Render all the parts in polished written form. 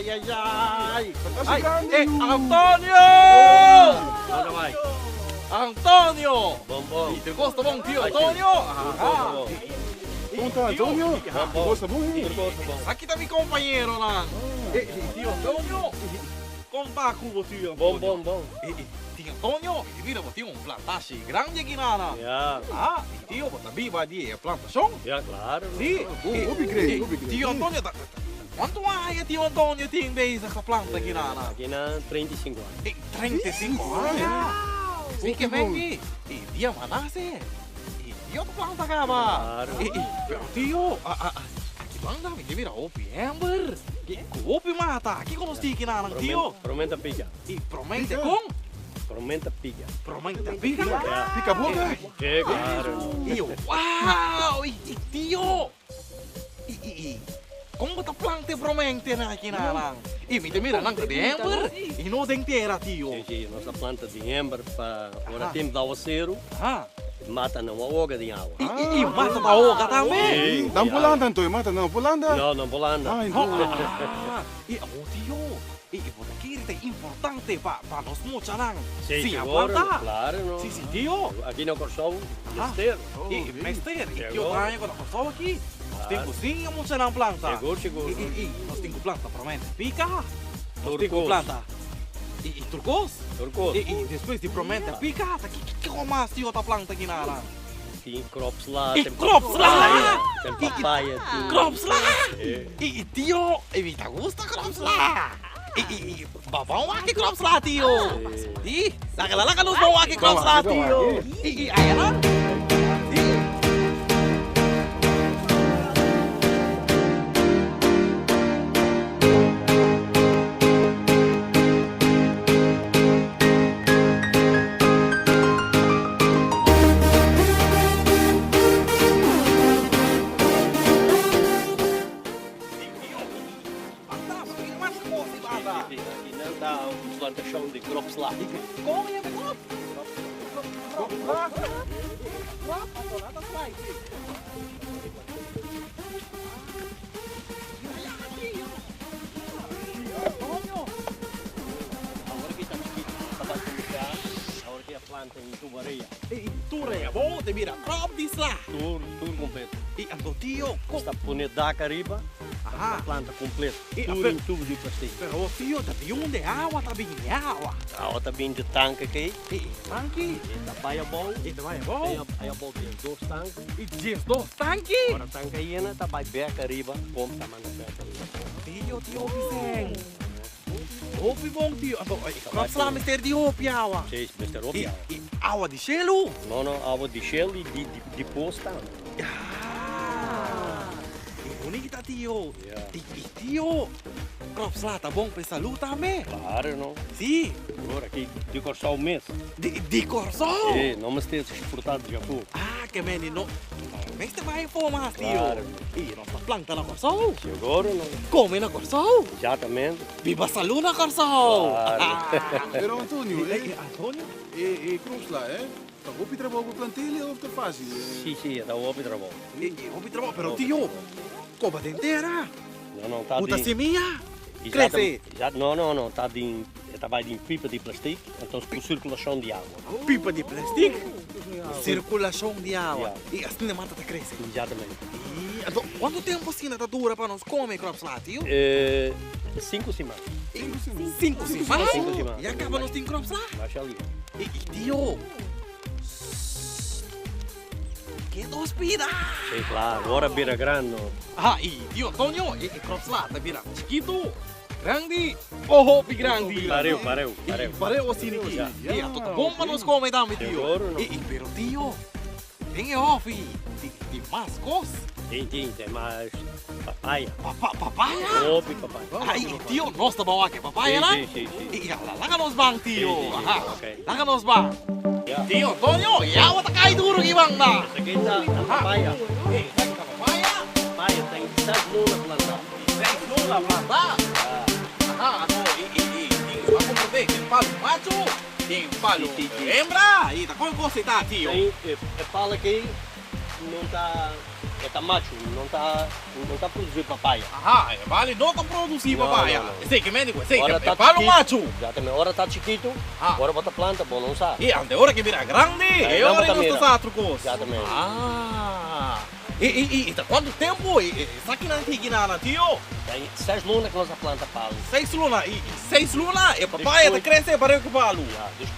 ai. Fantástico grande. Antônio! Anda vai. Antônio! Bom. Te gosta bom, tio Vai, Antônio? Bom. Como tá, Antônio? Gosta bom, hein? Gosto bom. Aqui tá meu companheiro lá. Tio Antônio! Como tá com tio Antônio? Bom. Tio Antônio, mira, tem plantagem grande aqui na. Ja, Tio, também vai de plantação? ja, claro. Sim. Obrigado. Tio Antônio, quanto mais tio Antônio tem vez essa planta aqui na? Aqui na 35 anos. 35 anos. Sim, que vem aqui. E dia manase. E tio planta acaba. Claro. Tio, aqui planta, mira, opi ember. Opi mata, aqui com os tiki na tio. Promenta pica. E promete com? Promenta pica. Promete pica. Pica a boca. É, claro. E uau! E tio! Como tá planta promete na aqui na lang? E mira, nang de ember. E no dentera, tio. Sim, nossa planta de ember para agora tempo de aguaceiro, Ah. mata não a água de água. E mata da oca também. Dá uma pulanda, Antônio. Mata não, pulanda. Não bolanda. Ah, então. E tio, e porque aqui é importante para nós mucha lang. Sim, Sim, a agora, planta. claro, não. Sim, tio. Aqui no Corsol, Ah. esteiro. E mestre, e tio Chegou. tayo ko na aqui. Nós temos sim mucha lang planta. Chegou. Nós temos planta promete pica. Nós temos Turcos. planta. E turcos. Turcos. E depois de promete pica, que mais tio tá planta aqui na lang? Tem crops lá, E tem crops lá! Tem papaya, tem... Crops lá! É. E tio, e tá gusta crops lá! E babão aqui crops lá, tio! E laga nos bom aqui crops lá, tio! E aí lá? Aqui não dá plantação de crops lá. Como é que crops? Crops lá? Crops lá, Agora que está aqui, está para começar, agora que a planta em tubareia. E tu é bom, te mira, crops diz lá! Tudo completo. E ando tio, Está pondo daca arriba, a ah, planta completa. E Tudo a em tubo de plástico. pero tio, tá de onde água, tá bem água! A outra vem de tanque aqui, E tanque, e da paia bom, e te vai aí bom! a bom tem 2 tanques. E diz dois tanque! Agora tanque aí, está vai beca arriba, como está mandando beca arriba. Tio, Viceng. Hopi bom, tio. Crops lá, mister de hopi água. Sim, Mr. Opi. E água de gelo? Não, água de gelo e de posta. Ah, e bonita, tio. Yeah. E tio, crops lá tá bom pra saúde também? Claro, não. Sim, Agora aqui, de corçar o mês. de corzão. É, não me esteja exportado de Japão. Ah, que menino. Mas você vai informar, tio. Claro. E nossa planta na corzão. E agora, não. Come na corzão. Exatamente. Viva saúde na corzão. Claro. Pero, Antônio, Antônio? crops lá, é? Tá bom, trabalho com plantilha ou tá fácil? Sim, é da Opi trabalho. Hopi trabalho, pero tio, coba dentera. Não, está Muita de... seminha. Cresce. Não, está de... Está de pipa de plástico, então por circulação de água. Pipa de plástico. Circulação de água. Yeah. E assim a mata tá crescendo. Exatamente. E, então, quanto tempo assim tá dura para nós comer crops lá, tio? 5 semanas. 5 semanas? 5 semanas. E acaba nós tem crops lá? Baixa ali. E tio, que dos pida? Sim, claro. Agora beira grande. Não. Ah, e tio Antônio, e crops lá tá virando chiquito, grande, hopi grande. Pareu. E pareu assim aqui. Já. E a tota bom para nós comer também, tio. Seguro, não? E pero tio, tem off, tem mais coisas. Tem mais papaya. Papaya? Opi papaya. Aí, tio, nós tá bom aqui, papaya lá? Sim. E lá nos bang, tio. Sim, Aha, ok. lá nos bang. Yeah. Tio Antônio, e a outra cai duro aqui, bang na. Essa aqui está papaya. E sabe que a papaya? Papaya tem 7 lunas plantadas. Tem nula plantar. Aha, vamos ver, tem palo macho, tem palo hembra. E tá como você tá, tio? Tem, fala aqui, não está tá macho, não tá produzindo papaya. Aha, vale, nunca produzi Não, papaya. não, não. Sei que médico, sei Ora que tá é palo chiquito. macho. Exatamente, ora tá chiquito, Ah. agora bota planta, bom não sabe. E ante hora que vira grande, é não hora bota de mira. nós trucos. Exatamente. Ah. E tá quanto tempo? Isso aqui na antiga, tio? Tem 6 lunas que nós planta palo. 6 lunas. E 6 lunas, e papaya tá crescendo para o palo.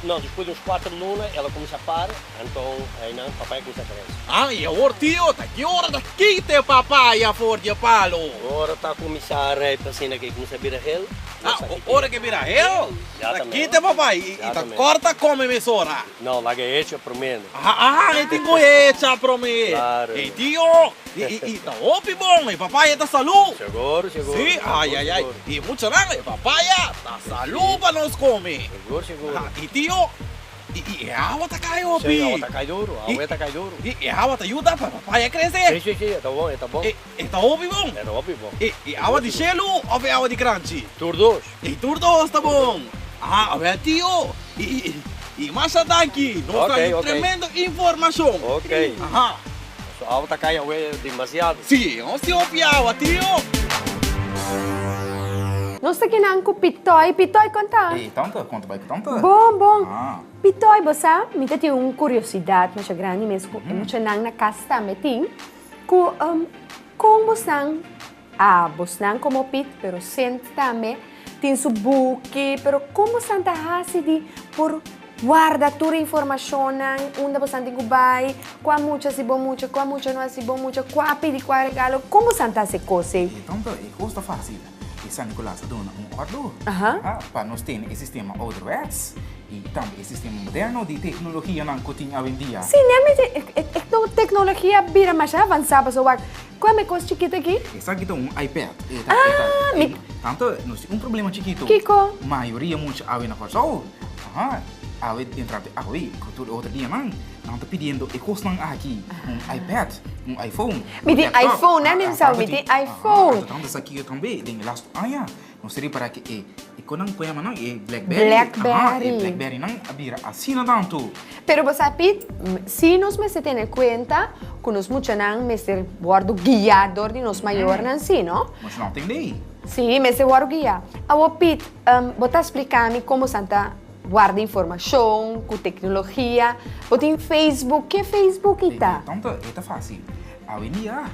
Não, depois de uns 4 lunas, ela começa a parar, então aí não, papaya começa a crescer. Ah, e agora, tio, tá que hora daqui tem papaya for de palo? Agora está a começar a pasina aqui, começa a virar rel. Ah, hora que vira eu? Exatamente. Daqui tem papai. E tá Exatamente. corta come emissora. Não, lá é hecha por menos. E tem goecha pra mim. Claro. E tio, e tá opi bom, e papaya tá salu. Chegou. Sim, ai. E muito não, e papaya tá salu pra nós comer. Chegou. E tio, e a água tá caindo, Sim, a opi. água tá caindo duro, a água tá caindo duro. E a água tá ajuda pra papaya crescer. Sim, tá bom. E tá opi bom. É óbvio, bom. E água de gelo ou é água de crunchy? Turdos. E tudo tá bom. Olha, tio. E mais daqui, nós Ok, temos ok. tremenda informação. Ok. Aham. A água tá caindo demasiado. Sim, não se opiava, tio. Não sei quem é Pitoy. Pitoy, conta. Ei, tanta, conta vai que tanta. Bom. Ah. Pitoy, você me tem uma curiosidade, mas é grande mesmo. Muito não na casa também tem. Como você você como Pit, pero sente também tem seu book, pero como você decide por guarda toda a informação, onde você tem que vai, qual muito se bom muito, qual muito não se bom muito, qual pedir, qual regalo, como você faz essa coisa? E tanta, e custa fácil. E San Nicolás dona ordem para nós ter esse sistema ouderwets e também esse sistema moderno de tecnologia não que tem hoje em dia. Sim, a tecnologia vira mais avançada, so qual é a coisa chiquita aqui? Esse aqui tem iPad. mi- Tanto, nós temos primeiro chiquito. Kiko? Maioria muito hoje na console. Hoje dentro de hoje, que outro dia não está pedindo e custa aqui iPad, iPhone. Me tem iPhone, né? Nem sabe, me tem iPhone. Então, isso aqui também, tem last não seria para que quando não põe a mão é BlackBerry. Blackberry. BlackBerry não abrir assim tanto. Pero você sabe, se nós me se tem em conta, que nós muito não me se guardo guiador de nós maior não sim, não? Mas não tem daí. Sim, me se guardo guia. A Pit, você explicar-me como Santa guarda informação, com tecnologia, você tem Facebook, que Facebook está? Então, é fácil. Hoje em dia,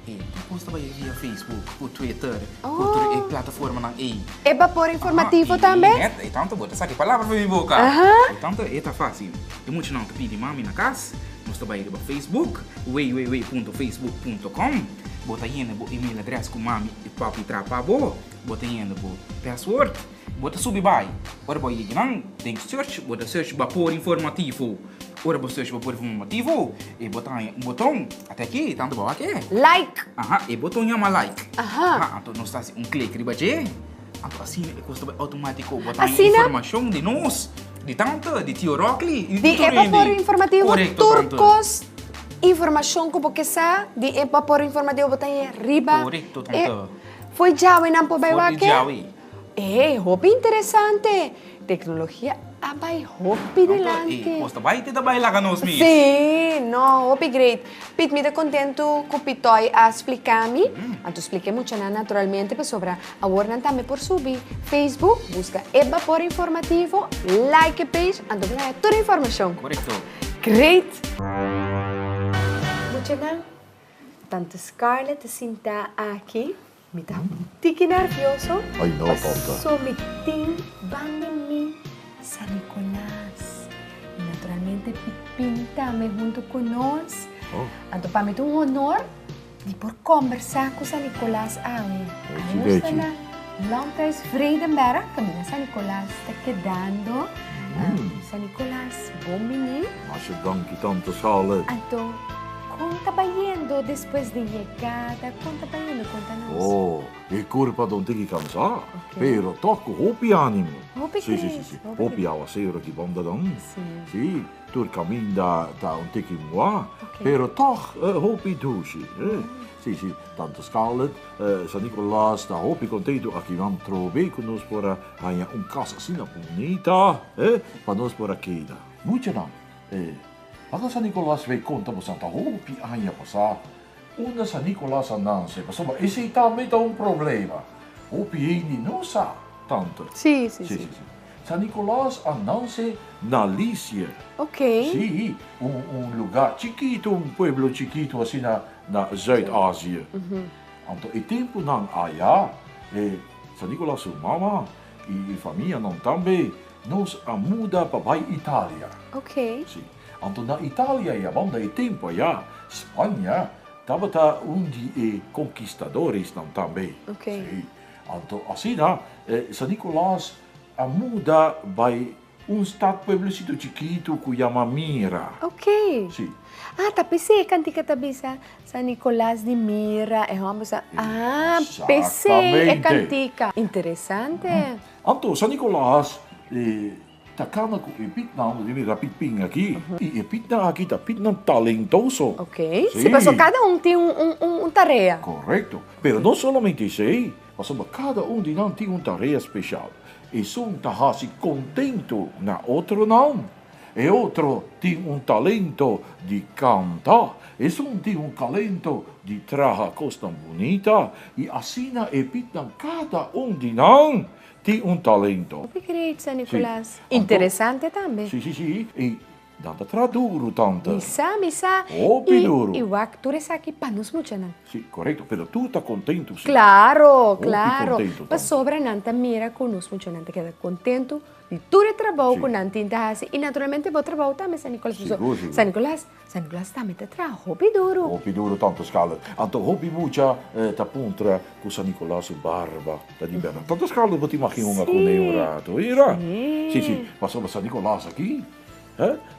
tu posta via Facebook, por Twitter, por plataforma na E. É vapor informativo também? Então, bota essa palavra para minha boca. Então, é fácil. E muitos não te pedem mami na casa, nós trabalhamos no Facebook, www.facebook.com, bota aí no e-mail address com mami e papi trapa bo, bota aí no password, bota subir vai. Ora, boy, não tem search, bota search vapor informativo. Ora, você search vapor informativo, e bota aí botão, até aqui, tanto bom aqui. Like. E botão chama like. Aham. Então, nós faz clique riba de. Então, assim, custa automático botar Assina? informação de nós, de tanto, de tio Rockly e De vapor informativo Correcto, turcos. Informação que você sabe de vapor informativo botar aí riba. Correcto, tanto. Foi já o não pode Foi aqui? já, ui. Hobby interessante. Tecnologia vai hobby delante. Custa vai te trabalhar lá com nós mesmo. Sim, no, hobby great. Pit, me da contento com o Pitoy a explicar-me. Então, expliquei muito naturalmente sobre a Warner também por subir. Facebook, busca Vapor Informativo, like a page, então vai toda a informação. Correcto. Great! Muito bem. Tanto Scarlett sinta aqui, me dá um tique nervioso. Ai, não, tonta. Só me tem banda em mim, San Nicolás. E naturalmente pinta me junto com nós. Então, para mim é um honor de por conversar com San Nicolás hoje. Sim, Estamos na Landhuis Vredenberg, caminho San Nicolás está quedando. San Nicolás, bom menino. Mas danke, tante Charlotte. Então, conta baiendo depois de chegada, conta baiendo, conta-nos. Oh, e culpa non ti cansare. Pero tocco hopi animo. Hopi Sì, sì, Chris, sì, sì. hopi Hopi alla sera che banda dan. Sì. Sì, tu cammini da un tiki moi. Ok. Pero toch hopi duci. Sì, sì, tanto Scarlett, San Nicolás, da hopi contento a chi vam trovi con nos por hanya casa sina bonita, pa nos por aqui. Muito não. Agora San Nicolás veio conta você tá hopi hanya passar. una San Nicolas Ananse, insomma, esse também tá problema. Hopi ele não sabe tanto. Sim, sim, Sim, sim. sim, sim. San Nicolas Ananse na Lícia. Ok. Sim, lugar chiquito, pueblo chiquito assim na Zuid-Ásia. Então, e tempo não allá, San Nicolas sua mama e família não também, nos muda para Itália. Ok. Sim. Então, na Itália, banda e tempo allá, Espanha, estava de conquistadores não também. Ok. Sim. Então, assim, San Nicolas muda para estado pueblocito chiquito que chama Mira. Ok. Sim. Ah, tapi si kantika tabi sa Nicolas de Mira e vamos a PC e Exatamente. kantika. Interessante. Então, San Nicolas, takana ko ipitnang, hindi rapid aqui, e ipitnang aqui, tapitnang talentoso. Ok. Sim. Se passou cada um tem tarefa. Correto. Pero não somente isso aí, mas cada de nós tem tarefa especial. E são tahasi contento na outro não. E outro tem talento de cantar. E um tem talento de trazer coisa bonita. E assim epitnang cada de nós tem talento. Que great, San Nicolas. Sim. Interessante também. Sim, sim, sim. E dá traduro tanto. Misa. Oh, Pidoro. E o actor está aqui para nos mucho, não? Sim, correto. Pero tu está contento, sim. Claro, que claro. contento Mas tanto. sobra nanta mira conosco mucho, nanta queda contento de tudo trabalho Sim. com nanta assim. E naturalmente vou trabalhar também, San Nicolas. Seguro, seguro. San Nicolas também te trabalho, Pidoro. Hopi duro tanto scala. Anto hopi mucha tapuntra ku San Nicolas barba da di bella. Tanto scala voti machin una con neurato. Ira? Sim. Sì, sì. Ma sono San Nicolas aqui?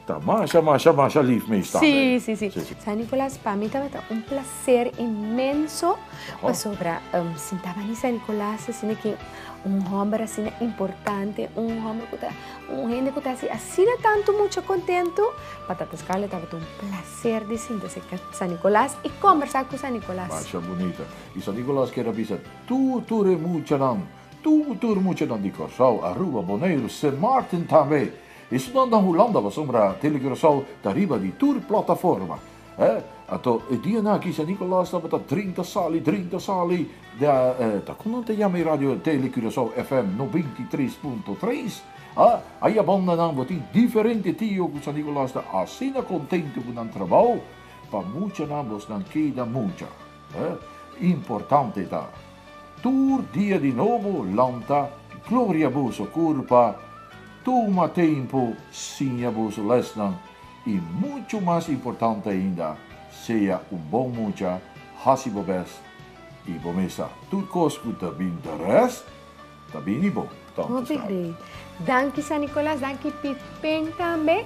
Tá masha lief me está. Sim, sim, sim. San Nicolas, para mim também é prazer imenso. Mas sobra, sentava em San Nicolas, assim que homem assim importante, homem que tá, gente que tá assim tanto muito contento. Patatas Carla estava prazer de sentar-se com San Nicolas e conversar com San Nicolas. Masha bonita. E San Nicolas que era bisa tu re mucha nan. Tu mucha nan di Corsau, Aruba, Bonaire, St. Martin também. Isso não da Holanda, mas sombra Telegrosau da riba di tour plataforma. Ato dia na aqui San Nicolas estava 30 sali, da como te chama radio Telegrosau FM 93.3. Aí a banda não botin diferente tio com San Nicolas da assina contente com o trabalho, para muita não vos não queda muita. Importante tá. Tour dia de novo, lanta, gloria buso curpa, toma tempo, sim buso lesnan, e muito mais importante ainda, seja bom mucha, hasibo best, e bomesa, tudo cosco também da rest, também bom. Muito bem. Danke, San Nicolas. Danke, Pit Pen também.